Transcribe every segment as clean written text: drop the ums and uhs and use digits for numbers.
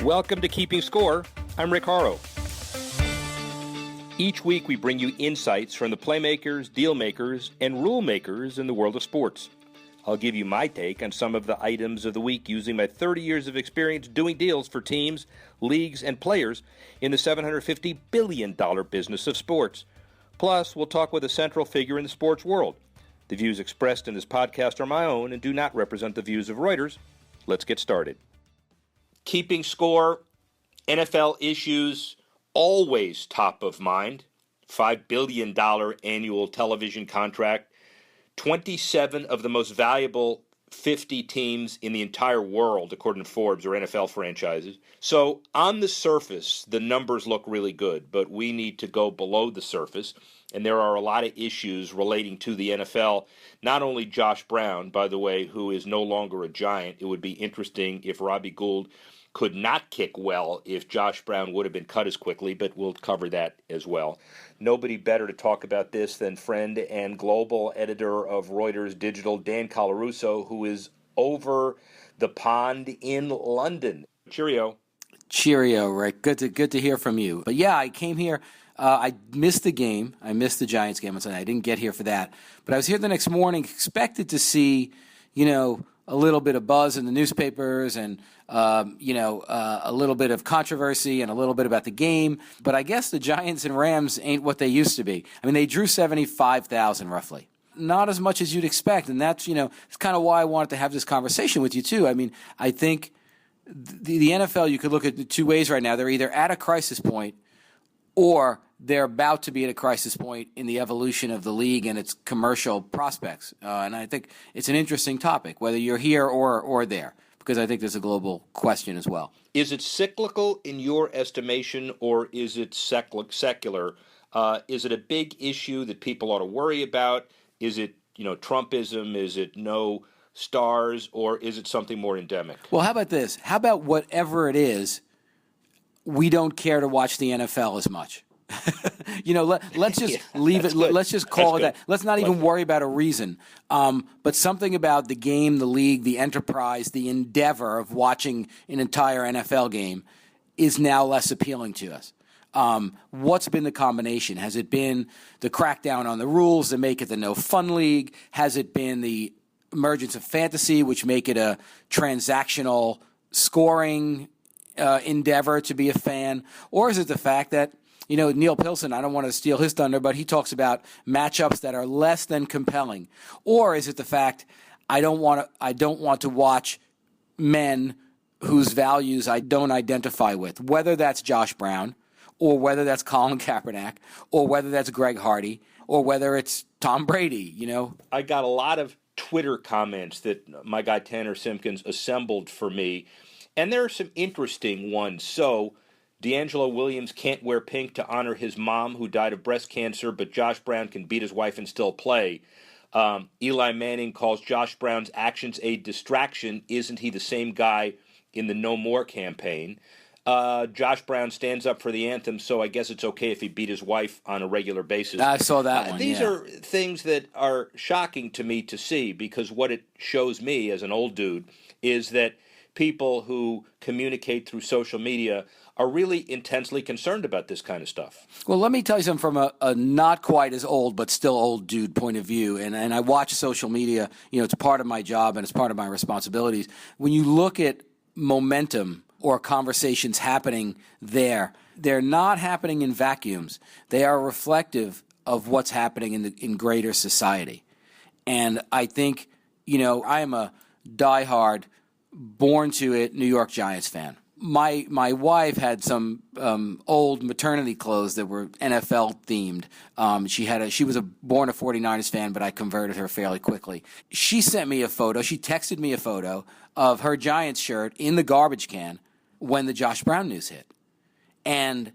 Welcome to Keeping Score. I'm Rick Horrow. Each week we bring you insights from the playmakers, deal makers, and rule makers in the world of sports. I'll give you my take on some of the items of the week using my 30 years of experience doing deals for teams, leagues, and players in the $750 billion business of sports. Plus, we'll talk with a central figure in the sports world. The views expressed in this podcast are my own and do not represent the views of Reuters. Let's get started. Keeping score, NFL issues, always top of mind. $5 billion annual television contract. 27 of the most valuable 50 teams in the entire world, according to Forbes, or NFL franchises. So on the surface, the numbers look really good, but we need to go below the surface. And there are a lot of issues relating to the NFL. Not only Josh Brown, by the way, who is no longer a Giant. It would be interesting if Robbie Gould could not kick well if Josh Brown would have been cut as quickly, but we'll cover that as well. Nobody better to talk about this than friend and global editor of Reuters Digital, Dan Colarusso, who is over the pond in London. Cheerio. Cheerio, Rick. Good to hear from you. But yeah, I came here. I missed the game. I missed the Giants game on Sunday. I didn't get here for that. But I was here the next morning, expected to see, a little bit of buzz in the newspapers and, a little bit of controversy and a little bit about the game. But I guess the Giants and Rams ain't what they used to be. I mean, they drew 75,000 roughly. Not as much as you'd expect. And that's, it's kind of why I wanted to have this conversation with you, too. I mean, I think the NFL, you could look at it two ways right now. They're either at a crisis point or they're about to be at a crisis point in the evolution of the league and its commercial prospects. And I think it's an interesting topic, whether you're here or there, because I think there's a global question as well. Is it cyclical in your estimation, or is it secular? Is it a big issue that people ought to worry about? Is it, Trumpism? Is it no stars? Or is it something more endemic? Well, how about this? How about whatever it is, we don't care to watch the NFL as much? Let's just leave it. Good. Let's just call it that. Let's not even worry about a reason. But something about the game, the league, the enterprise, the endeavor of watching an entire NFL game is now less appealing to us. What's been the combination? Has it been the crackdown on the rules that make it the no fun league? Has it been the emergence of fantasy, which make it a transactional scoring endeavor to be a fan? Or is it the fact that, Neil Pilsen, I don't want to steal his thunder, but he talks about matchups that are less than compelling? Or is it the fact I don't want to watch men whose values I don't identify with, whether that's Josh Brown, or whether that's Colin Kaepernick, or whether that's Greg Hardy, or whether it's Tom Brady, I got a lot of Twitter comments that my guy Tanner Simpkins assembled for me, and there are some interesting ones. So, D'Angelo Williams can't wear pink to honor his mom who died of breast cancer, but Josh Brown can beat his wife and still play. Eli Manning calls Josh Brown's actions a distraction. Isn't he the same guy in the No More campaign? Josh Brown stands up for the anthem, so I guess it's okay if he beat his wife on a regular basis. I saw that one. These are things that are shocking to me to see, because what it shows me as an old dude is that people who communicate through social media are really intensely concerned about this kind of stuff. Well, let me tell you something from a not quite as old but still old dude point of view, and I watch social media. It's part of my job and it's part of my responsibilities. When you look at momentum or conversations happening there, they're not happening in vacuums. They are reflective of what's happening in greater society. And I think, I am a diehard, born to it New York Giants fan. My wife had some old maternity clothes that were NFL themed. She was born a 49ers fan, but I converted her fairly quickly. She sent me a photo. She texted me a photo of her Giants shirt in the garbage can when the Josh Brown news hit. And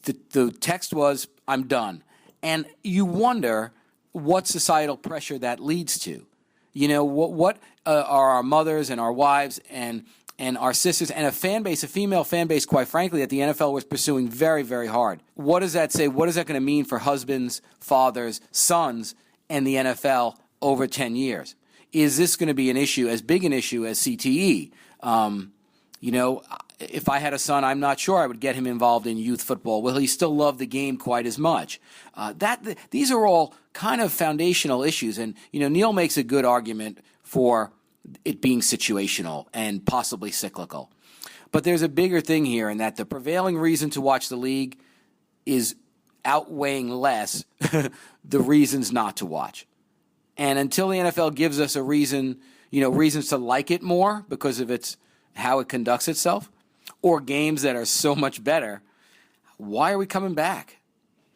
the text was, "I'm done." And you wonder what societal pressure that leads to. What are our mothers and our wives and our sisters and a female fan base, quite frankly, that the NFL was pursuing very, very hard. What does that say? What is that going to mean for husbands, fathers, sons, and the NFL over 10 years? Is this going to be an issue, as big an issue as CTE? If I had a son, I'm not sure I would get him involved in youth football. Will he still love the game quite as much? These are all kind of foundational issues. And, Neil makes a good argument for it being situational and possibly cyclical. But there's a bigger thing here in that the prevailing reason to watch the league is outweighing less the reasons not to watch. And until the NFL gives us a reasons to like it more because of how it conducts itself, or games that are so much better, why are we coming back?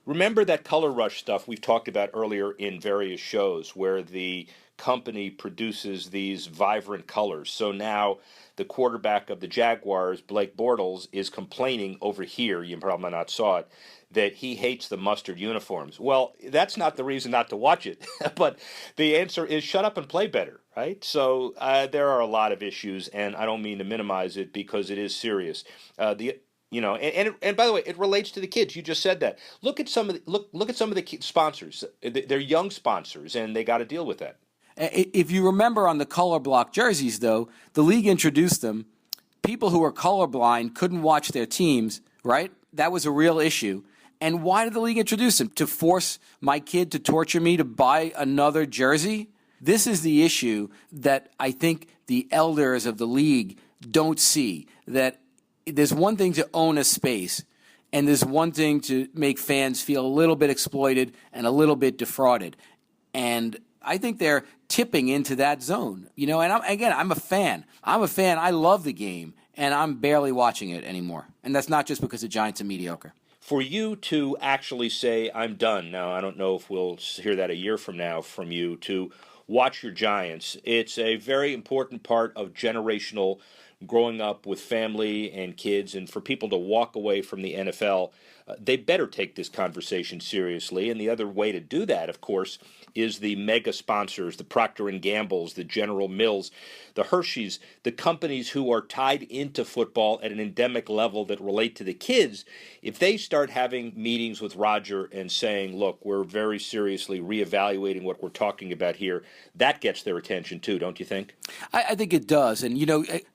Remember that color rush stuff we've talked about earlier in various shows where the company produces these vibrant colors. So now the quarterback of the Jaguars, Blake Bortles, is complaining over here, you probably not saw it, that he hates the mustard uniforms. Well, that's not the reason not to watch it, but the answer is shut up and play better, right? So there are a lot of issues, and I don't mean to minimize it because it is serious. And by the way, it relates to the kids. You just said that. Look at some of the sponsors. They're young sponsors, and they got to deal with that. If you remember on the color block jerseys, though, the league introduced them. People who were colorblind couldn't watch their teams, right? That was a real issue. And why did the league introduce them? To force my kid to torture me to buy another jersey? This is the issue that I think the elders of the league don't see, that there's one thing to own a space, and there's one thing to make fans feel a little bit exploited and a little bit defrauded. And I think they're tipping into that zone. And I'm a fan. I love the game, and I'm barely watching it anymore. And that's not just because the Giants are mediocre. For you to actually say, I'm done, now I don't know if we'll hear that a year from now from you, to watch your Giants, it's a very important part of generational growing up with family and kids, and for people to walk away from the NFL, they better take this conversation seriously. And the other way to do that, of course, is the mega sponsors, the Procter & Gamble's, the General Mills, the Hershey's, the companies who are tied into football at an endemic level that relate to the kids. If they start having meetings with Roger and saying, look, we're very seriously reevaluating what we're talking about here, that gets their attention too, don't you think? I think it does. And,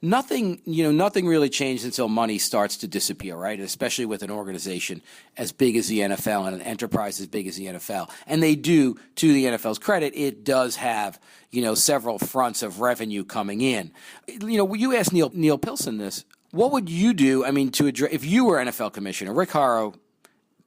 nothing really changed until money starts to disappear, right? Especially with an organization as big as the NFL and an enterprise as big as the NFL. And they do, to the NFL's credit, it does have, several fronts of revenue coming in. You asked Neil Pilsen this. What would you do, to address, if you were NFL commissioner, Rick Horrow,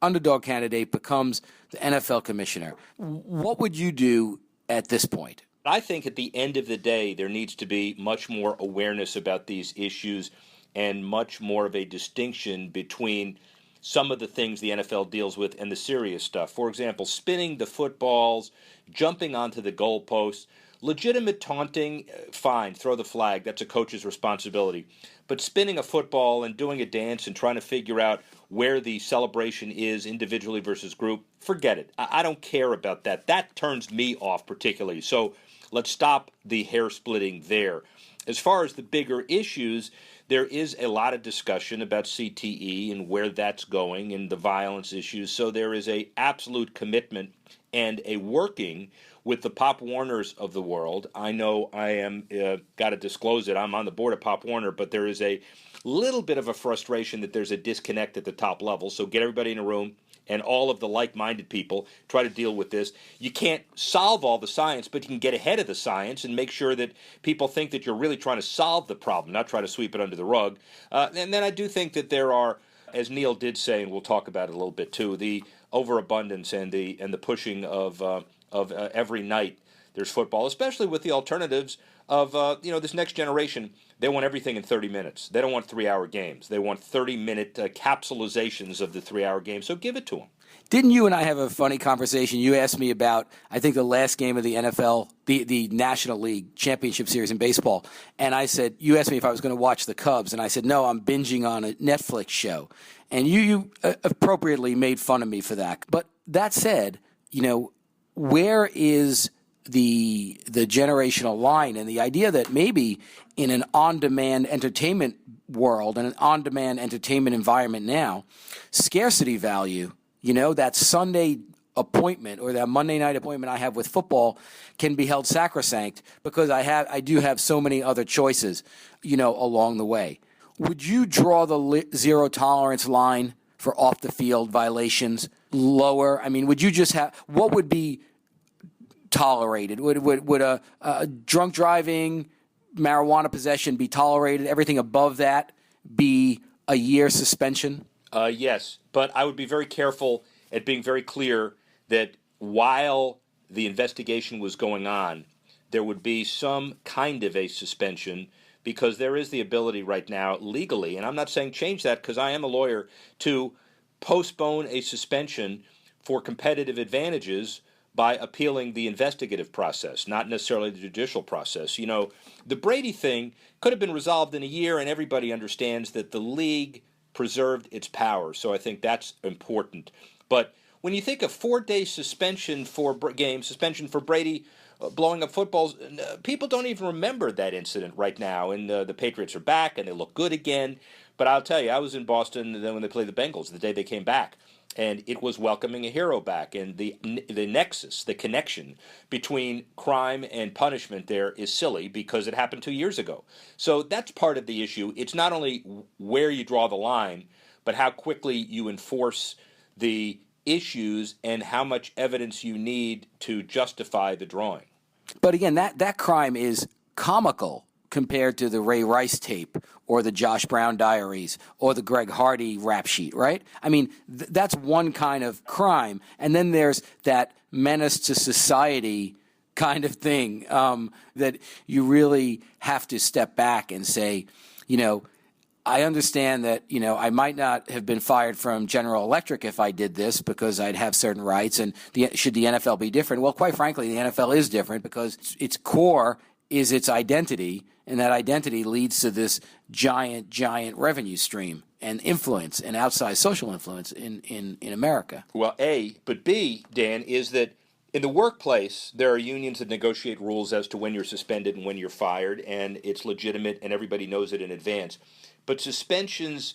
underdog candidate, becomes the NFL commissioner, what would you do at this point? I think at the end of the day, there needs to be much more awareness about these issues and much more of a distinction between some of the things the NFL deals with and the serious stuff. For example, spinning the footballs, jumping onto the goalposts, legitimate taunting, fine, throw the flag, that's a coach's responsibility. But spinning a football and doing a dance and trying to figure out where the celebration is individually versus group, forget it. I don't care about that. That turns me off particularly. So let's stop the hair splitting there. As far as the bigger issues, there is a lot of discussion about CTE and where that's going and the violence issues. So there is a absolute commitment and a working with the Pop Warners of the world. I know I am, got to disclose it, I'm on the board of Pop Warner, but there is a little bit of a frustration that there's a disconnect at the top level. So get everybody in a room and all of the like-minded people try to deal with this. You can't solve all the science, but you can get ahead of the science and make sure that people think that you're really trying to solve the problem, not try to sweep it under the rug. And then I do think that there are, as Neil did say, and we'll talk about it a little bit too, the overabundance and the pushing of every night there's football, especially with the alternatives of this next generation. They want everything in 30 minutes. They don't want 3-hour games. They want 30-minute capsulizations of the 3-hour game. So give it to them. Didn't you and I have a funny conversation? You asked me about, I think, the last game of the NFL, the National League Championship Series in baseball. And I said, you asked me if I was going to watch the Cubs. And I said, no, I'm binging on a Netflix show. And you appropriately made fun of me for that. But that said, where is the generational line and the idea that maybe in an on-demand entertainment world and an on-demand entertainment environment now, scarcity value, that Sunday appointment or that Monday night appointment I have with football can be held sacrosanct because I do have so many other choices, along the way. would you draw the zero tolerance line for off the field violations lower? I mean, would you just have what would be tolerated? Would a drunk driving, marijuana possession be tolerated? Everything above that be a year suspension? Yes, but I would be very careful at being very clear that while the investigation was going on, there would be some kind of a suspension, because there is the ability right now legally, and I'm not saying change that because I am a lawyer, to postpone a suspension for competitive advantages by appealing the investigative process, not necessarily the judicial process. You know, the Brady thing could have been resolved in a year, and everybody understands that the league preserved its power, so I think that's important. But when you think of 4-day suspension for suspension for Brady blowing up footballs, people don't even remember that incident right now, and the Patriots are back, and they look good again. But I'll tell you, I was in Boston when they played the Bengals the day they came back, and it was welcoming a hero back, and the nexus, the connection between crime and punishment there is silly because it happened 2 years ago. So that's part of the issue. It's not only where you draw the line, but how quickly you enforce the issues and how much evidence you need to justify the drawing. But again, that crime is comical compared to the Ray Rice tape or the Josh Brown diaries or the Greg Hardy rap sheet, right? I mean, that's one kind of crime. And then there's that menace to society kind of thing that you really have to step back and say, you know, I understand that, you know, I might not have been fired from General Electric if I did this because I'd have certain rights. And should the NFL be different? Well, quite frankly, the NFL is different because its core is its identity, and that identity leads to this giant revenue stream and influence and outsized social influence in America. Well, A, but B, Dan, is that in the workplace, there are unions that negotiate rules as to when you're suspended and when you're fired, and it's legitimate and everybody knows it in advance. But suspensions,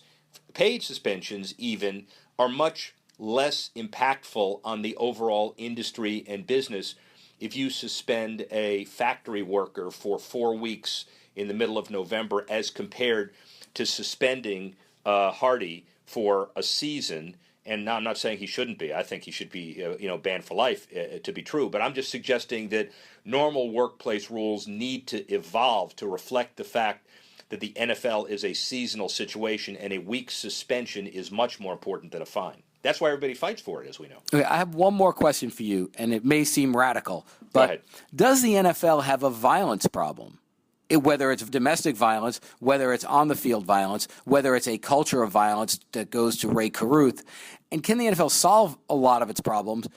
paid suspensions even, are much less impactful on the overall industry and business if you suspend a factory worker for 4 weeks in the middle of November as compared to suspending Hardy for a season. And now I'm not saying he shouldn't be. I think he should be banned for life to be true. But I'm just suggesting that normal workplace rules need to evolve to reflect the fact that the NFL is a seasonal situation and a week's suspension is much more important than a fine. That's why everybody fights for it, as we know. Okay, I have one more question for you, and it may seem radical, but does the NFL have a violence problem? Whether it's domestic violence, whether it's on-the-field violence, whether it's a culture of violence that goes to Ray Caruth, and can the NFL solve a lot of its problems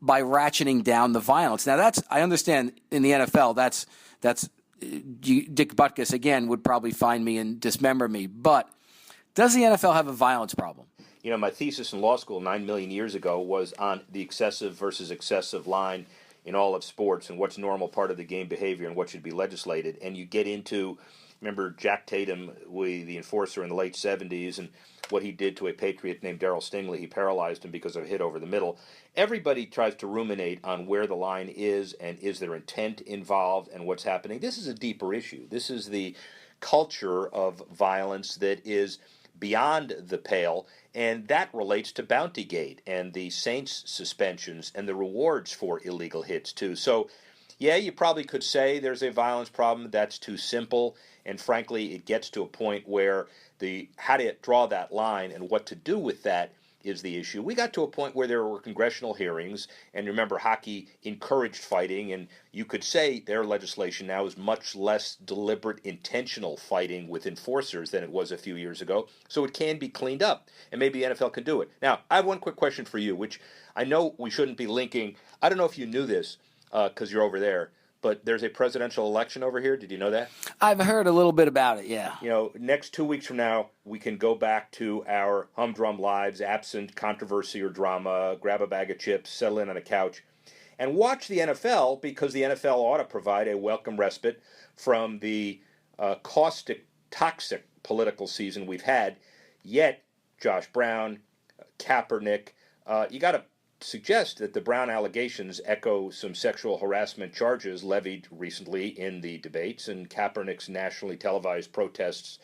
by ratcheting down the violence? Now, I understand in the NFL that's Dick Butkus, again, would probably find me and dismember me. But does the NFL have a violence problem? You know, my thesis in law school 9 million years ago was on the excessive versus excessive line in all of sports and what's normal part of the game behavior and what should be legislated. And you get into, remember Jack Tatum, the enforcer in the late 70s, and what he did to a Patriot named Darryl Stingley. He paralyzed him because of a hit over the middle. Everybody tries to ruminate on where the line is and is there intent involved and what's happening. This is a deeper issue. This is the culture of violence that is beyond the pale, and that relates to Bountygate and the Saints suspensions and the rewards for illegal hits too. So yeah, you probably could say there's a violence problem. That's too simple. And frankly, it gets to a point where how to draw that line and what to do with that is the issue. We got to a point where there were congressional hearings, and remember, hockey encouraged fighting, and you could say their legislation now is much less deliberate, intentional fighting with enforcers than it was a few years ago. So it can be cleaned up, and maybe the NFL can do it. Now, I have one quick question for you, which I know we shouldn't be linking. I don't know if you knew this, because you're over there, but there's a presidential election over here. Did you know that? I've heard a little bit about it, yeah. You know, next 2 weeks from now, we can go back to our humdrum lives, absent controversy or drama, grab a bag of chips, settle in on a couch, and watch the NFL, because the NFL ought to provide a welcome respite from the caustic, toxic political season we've had. Yet, Josh Brown, Kaepernick, you got to suggest that the Brown allegations echo some sexual harassment charges levied recently in the debates, and Kaepernick's nationally televised protests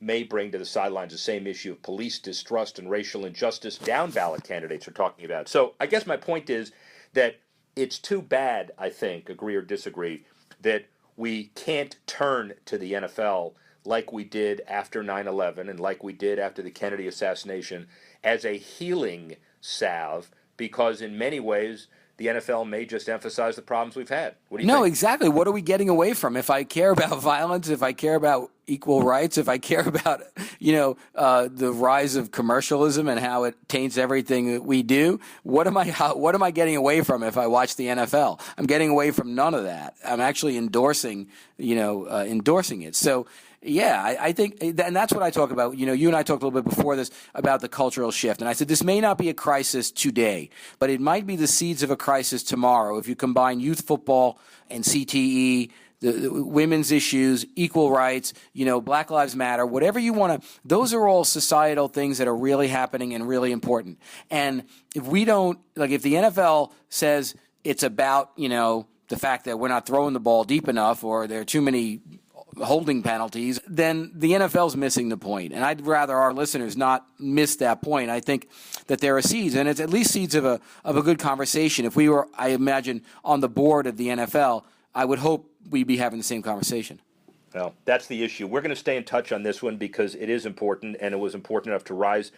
may bring to the sidelines the same issue of police distrust and racial injustice down ballot candidates are talking about. So I guess my point is that it's too bad, I think, agree or disagree, that we can't turn to the NFL like we did after 9/11 and like we did after the Kennedy assassination as a healing salve, because in many ways the NFL may just emphasize the problems we've had. What do you think? No, exactly. What are we getting away from? If I care about violence, if I care about equal rights, if I care about, the rise of commercialism and how it taints everything that we do, what am I getting away from if I watch the NFL? I'm getting away from none of that. I'm actually endorsing it. So, yeah, I think, and that's what I talk about. You and I talked a little bit before this about the cultural shift. And I said, this may not be a crisis today, but it might be the seeds of a crisis tomorrow if you combine youth football and CTE, the women's issues, equal rights, Black Lives Matter, whatever you want to, those are all societal things that are really happening and really important. And if we don't, if the NFL says it's about, the fact that we're not throwing the ball deep enough or there are too many holding penalties, then the NFL's missing the point. And I'd rather our listeners not miss that point. I think that there are seeds, and it's at least seeds of a good conversation. If we were, I imagine, on the board of the NFL, I would hope we'd be having the same conversation. Well, that's the issue. We're going to stay in touch on this one because it is important, and it was important enough to rise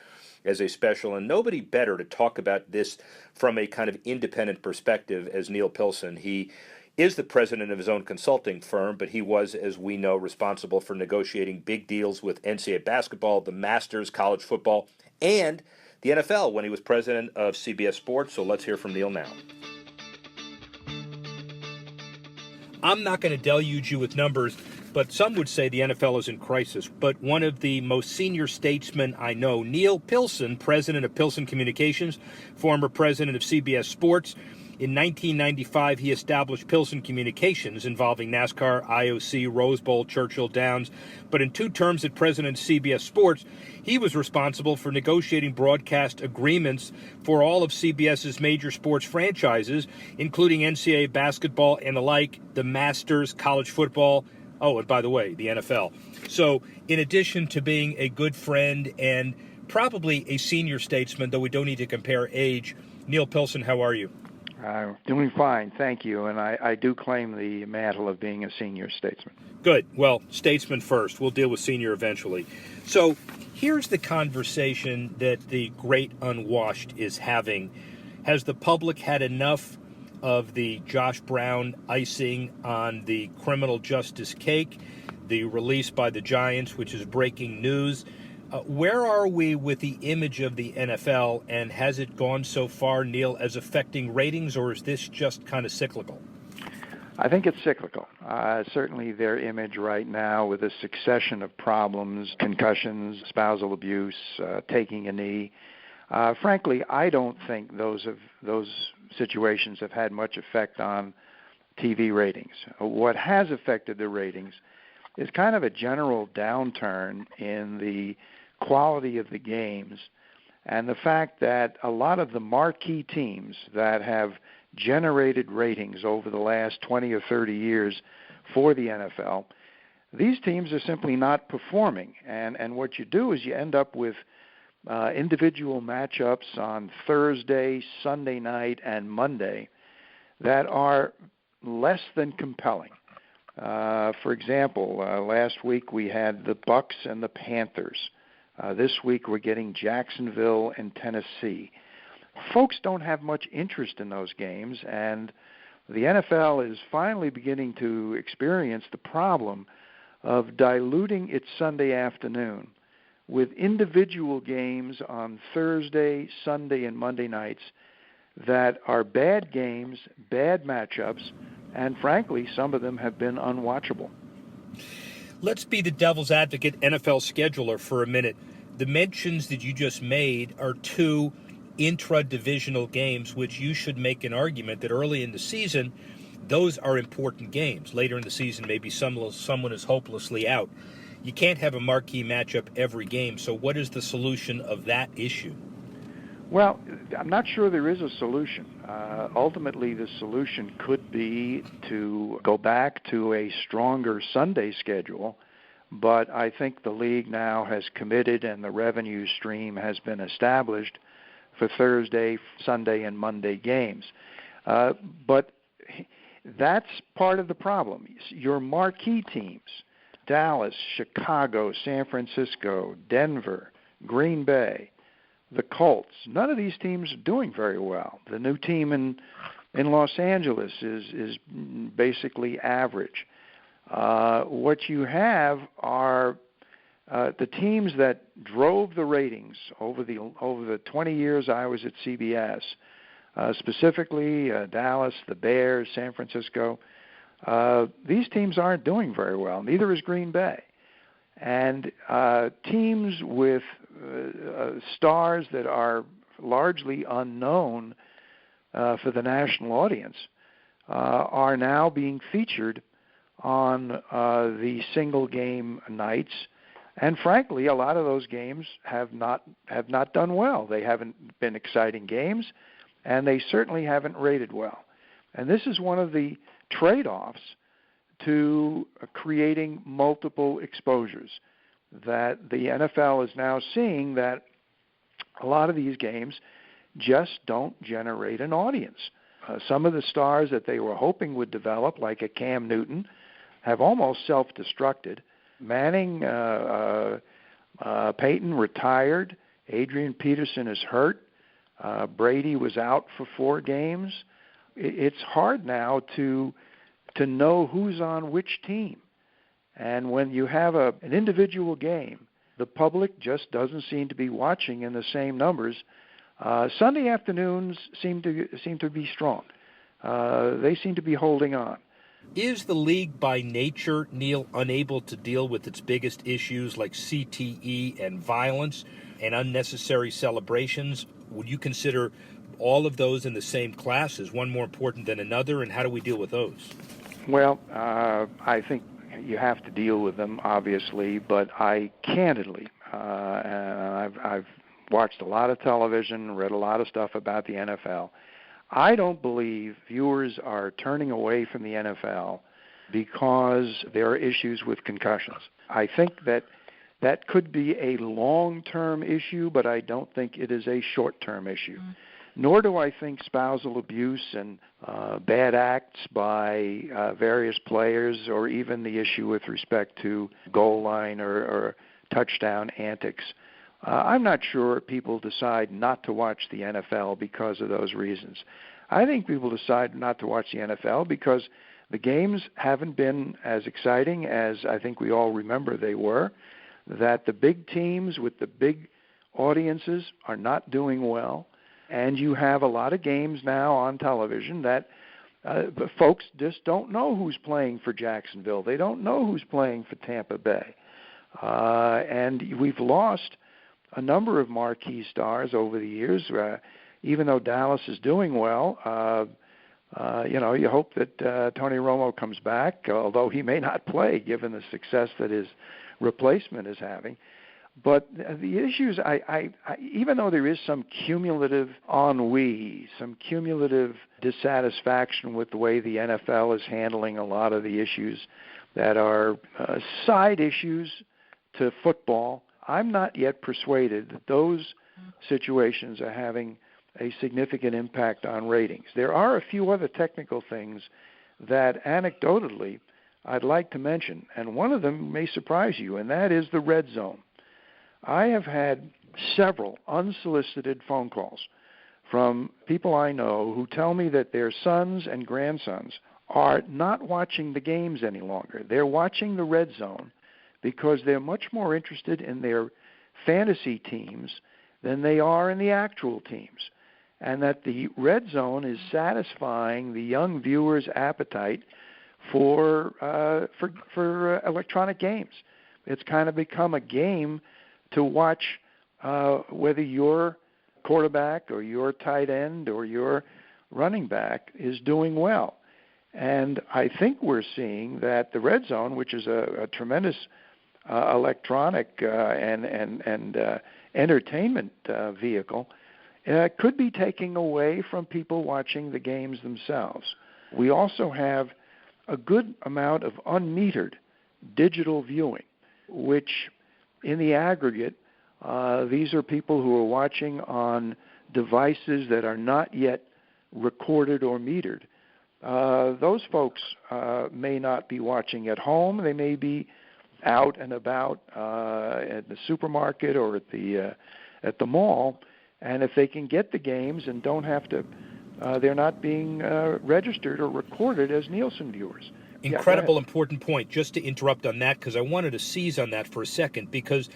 as a special, and nobody better to talk about this from a kind of independent perspective as Neil Pilsen. He is the president of his own consulting firm, but he was, as we know, responsible for negotiating big deals with NCAA basketball, the Masters, college football, and the NFL when he was president of CBS Sports. So let's hear from Neil now. I'm not going to deluge you with numbers, but some would say the NFL is in crisis. But one of the most senior statesmen I know, Neil Pilsen, president of Pilsen Communications, former president of CBS Sports. In 1995, he established Pilsen Communications, involving NASCAR, IOC, Rose Bowl, Churchill Downs. But in 2 terms as president of CBS Sports, he was responsible for negotiating broadcast agreements for all of CBS's major sports franchises, including NCAA basketball and the like, the Masters, college football, and by the way, the NFL. So in addition to being a good friend and probably a senior statesman, though we don't need to compare age, Neil Pilsen, how are you? Doing fine, thank you, and I do claim the mantle of being a senior statesman. Good. Well, statesman first. We'll deal with senior eventually. So here's the conversation that the great unwashed is having. Has the public had enough of the Josh Brown icing on the criminal justice cake, the release by the Giants, which is breaking news? Where are we with the image of the NFL, and has it gone so far, Neil, as affecting ratings, or is this just kind of cyclical? I think it's cyclical. Certainly their image right now with a succession of problems, concussions, spousal abuse, taking a knee. Frankly, I don't think those situations have had much effect on TV ratings. What has affected the ratings is kind of a general downturn in the quality of the games, and the fact that a lot of the marquee teams that have generated ratings over the last 20 or 30 years for the NFL, these teams are simply not performing. And what you do is you end up with individual matchups on Thursday, Sunday night, and Monday that are less than compelling. For example, last week we had the Bucks and the Panthers. This week we're getting Jacksonville and Tennessee. Folks don't have much interest in those games, and the NFL is finally beginning to experience the problem of diluting its Sunday afternoon with individual games on Thursday, Sunday, and Monday nights that are bad games, bad matchups, and frankly, some of them have been unwatchable. Let's be the devil's advocate NFL scheduler for a minute. The mentions that you just made are 2 intra-divisional games, which you should make an argument that early in the season, those are important games. Later in the season, maybe someone is hopelessly out. You can't have a marquee matchup every game, so what is the solution of that issue? Well, I'm not sure there is a solution. Ultimately, the solution could be to go back to a stronger Sunday schedule but I think the league now has committed and the revenue stream has been established for Thursday, Sunday, and Monday games. But that's part of the problem. Your marquee teams, Dallas, Chicago, San Francisco, Denver, Green Bay, the Colts, none of these teams are doing very well. The new team in Los Angeles is basically average. What you have are the teams that drove the ratings over the 20 years I was at CBS, specifically Dallas, the Bears, San Francisco. These teams aren't doing very well. Neither is Green Bay. And teams with stars that are largely unknown for the national audience are now being featured on the single game nights, and frankly, a lot of those games have not done well. They haven't been exciting games, and they certainly haven't rated well. And this is one of the trade-offs to creating multiple exposures, that the NFL is now seeing that a lot of these games just don't generate an audience. Some of the stars that they were hoping would develop, like a Cam Newton, have almost self-destructed. Manning, Peyton retired. Adrian Peterson is hurt. Brady was out for 4 games. It's hard now to know who's on which team. And when you have an individual game, the public just doesn't seem to be watching in the same numbers. Sunday afternoons seem to be strong. They seem to be holding on. Is the league by nature, Neil, unable to deal with its biggest issues like CTE and violence and unnecessary celebrations? Would you consider all of those in the same class? Is one more important than another, and how do we deal with those? Well, I think you have to deal with them, obviously, but I candidly, and I've watched a lot of television, read a lot of stuff about the NFL. I don't believe viewers are turning away from the NFL because there are issues with concussions. I think that could be a long-term issue, but I don't think it is a short-term issue. Nor do I think spousal abuse and bad acts by various players, or even the issue with respect to goal line or touchdown antics. I'm not sure people decide not to watch the NFL because of those reasons. I think people decide not to watch the NFL because the games haven't been as exciting as I think we all remember they were, that the big teams with the big audiences are not doing well, and you have a lot of games now on television that folks just don't know who's playing for Jacksonville. They don't know who's playing for Tampa Bay. And we've lost a number of marquee stars over the years. Even though Dallas is doing well, you hope that Tony Romo comes back, although he may not play given the success that his replacement is having. But the issues, I even though there is some cumulative ennui, some cumulative dissatisfaction with the way the NFL is handling a lot of the issues that are side issues to football, I'm not yet persuaded that those situations are having a significant impact on ratings. There are a few other technical things that anecdotally I'd like to mention, and one of them may surprise you, and that is the red zone. I have had several unsolicited phone calls from people I know who tell me that their sons and grandsons are not watching the games any longer. They're watching the red zone because they're much more interested in their fantasy teams than they are in the actual teams, and that the red zone is satisfying the young viewer's appetite for electronic games. It's kind of become a game to watch whether your quarterback or your tight end or your running back is doing well. And I think we're seeing that the red zone, which is a tremendous electronic and entertainment vehicle, could be taking away from people watching the games themselves. We also have a good amount of unmetered digital viewing. which in the aggregate, these are people who are watching on devices that are not yet recorded or metered. Those folks may not be watching at home. They may be out and about at the supermarket or at the mall, and if they can get the games and don't have to, they're not being registered or recorded as Nielsen viewers. Incredible, important point. Just to interrupt on that, because I wanted to seize on that for a second, because,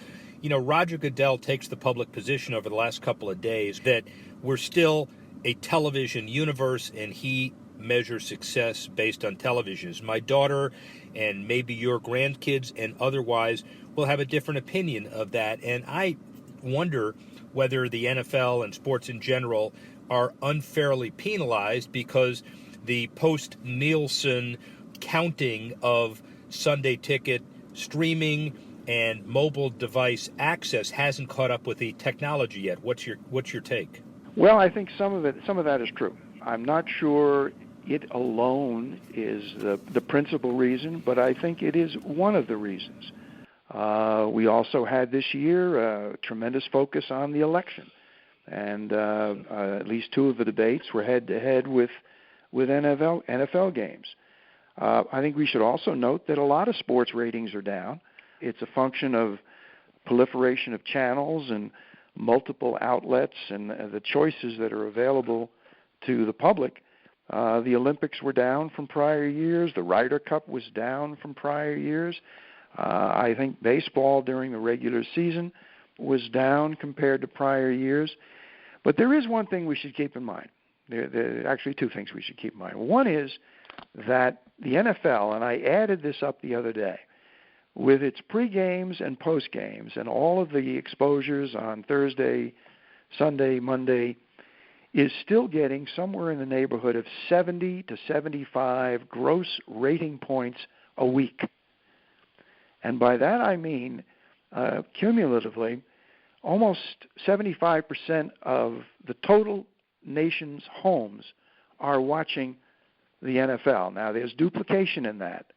Roger Goodell takes the public position over the last couple of days that we're still a television universe, and he measures success based on televisions. My daughter and maybe your grandkids and otherwise will have a different opinion of that, and I wonder whether the NFL and sports in general are unfairly penalized because the post-Nielsen counting of Sunday ticket streaming and mobile device access hasn't caught up with the technology yet. What's your take? Well, I think some of that is true. I'm not sure it alone is the principal reason, but I think it is one of the reasons. We also had this year a tremendous focus on the election, and at least two of the debates were head-to-head with NFL games. I think we should also note that a lot of sports ratings are down. It's a function of proliferation of channels and multiple outlets and the choices that are available to the public. The Olympics were down from prior years. The Ryder Cup was down from prior years. I think baseball during the regular season was down compared to prior years. But there is one thing we should keep in mind. There are actually two things we should keep in mind. One is that the NFL, and I added this up the other day, with its pre-games and post-games and all of the exposures on Thursday, Sunday, Monday, is still getting somewhere in the neighborhood of 70 to 75 gross rating points a week. And by that I mean, cumulatively, almost 75% of the total nation's homes are watching the NFL. Now, there's duplication in that.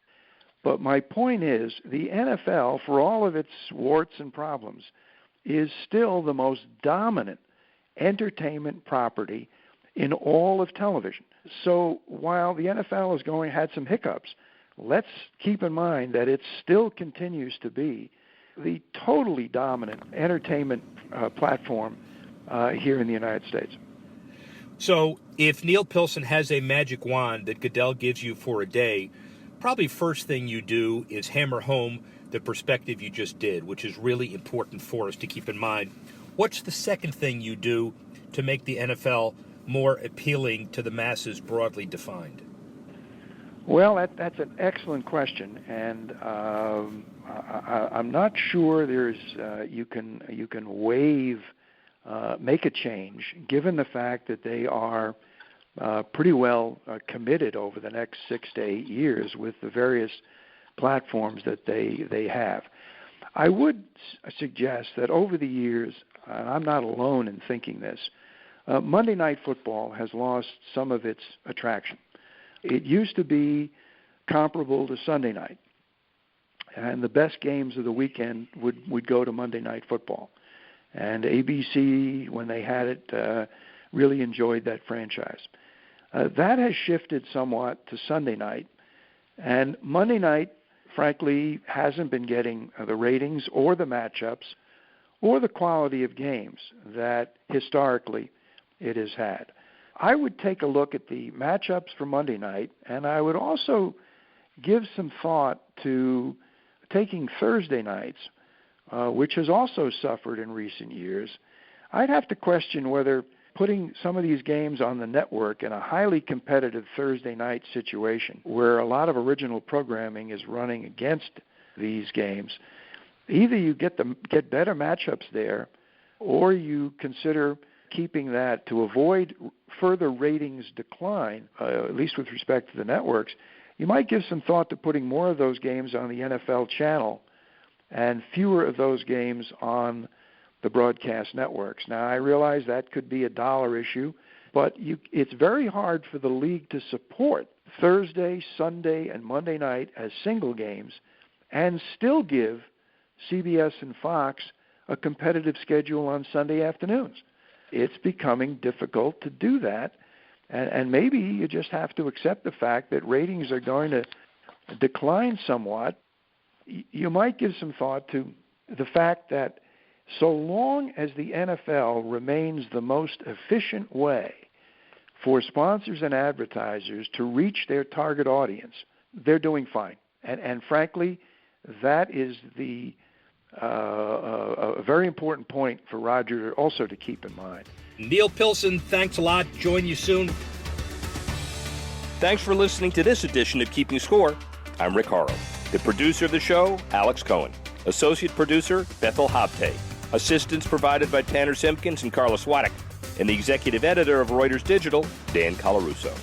But my point is, the NFL, for all of its warts and problems, is still the most dominant entertainment property in all of television. So while the NFL had some hiccups, let's keep in mind that it still continues to be the totally dominant entertainment platform here in the United States. So if Neil Pilsen has a magic wand that Goodell gives you for a day, probably first thing you do is hammer home the perspective you just did, which is really important for us to keep in mind. What's the second thing you do to make the NFL more appealing to the masses broadly defined? Well, that's an excellent question, and I'm not sure you can make a change, given the fact that they are pretty well committed over the next 6 to 8 years with the various platforms that they have. I would suggest that over the years, and I'm not alone in thinking this, Monday Night Football has lost some of its attraction. It used to be comparable to Sunday night, and the best games of the weekend would go to Monday Night Football. And ABC, when they had it, really enjoyed that franchise. That has shifted somewhat to Sunday night, and Monday night, frankly, hasn't been getting the ratings or the matchups or the quality of games that historically it has had. I would take a look at the matchups for Monday night, and I would also give some thought to taking Thursday nights, which has also suffered in recent years. I'd have to question whether putting some of these games on the network in a highly competitive Thursday night situation where a lot of original programming is running against these games, either you get better matchups there, or you consider keeping that to avoid further ratings decline, at least with respect to the networks. You might give some thought to putting more of those games on the NFL channel and fewer of those games on the broadcast networks. Now, I realize that could be a dollar issue, but it's very hard for the league to support Thursday, Sunday, and Monday night as single games and still give CBS and Fox a competitive schedule on Sunday afternoons. It's becoming difficult to do that, and maybe you just have to accept the fact that ratings are going to decline somewhat. You might give some thought to the fact that so long as the NFL remains the most efficient way for sponsors and advertisers to reach their target audience, they're doing fine. And frankly, that is a very important point for Roger also to keep in mind. Neil Pilsen, thanks a lot. Join you soon. Thanks for listening to this edition of Keeping Score. I'm Rick Horrow. The producer of the show, Alex Cohen. Associate producer, Bethel Habte. Assistance provided by Tanner Simpkins and Carlos Waddick. And the executive editor of Reuters Digital, Dan Colarusso.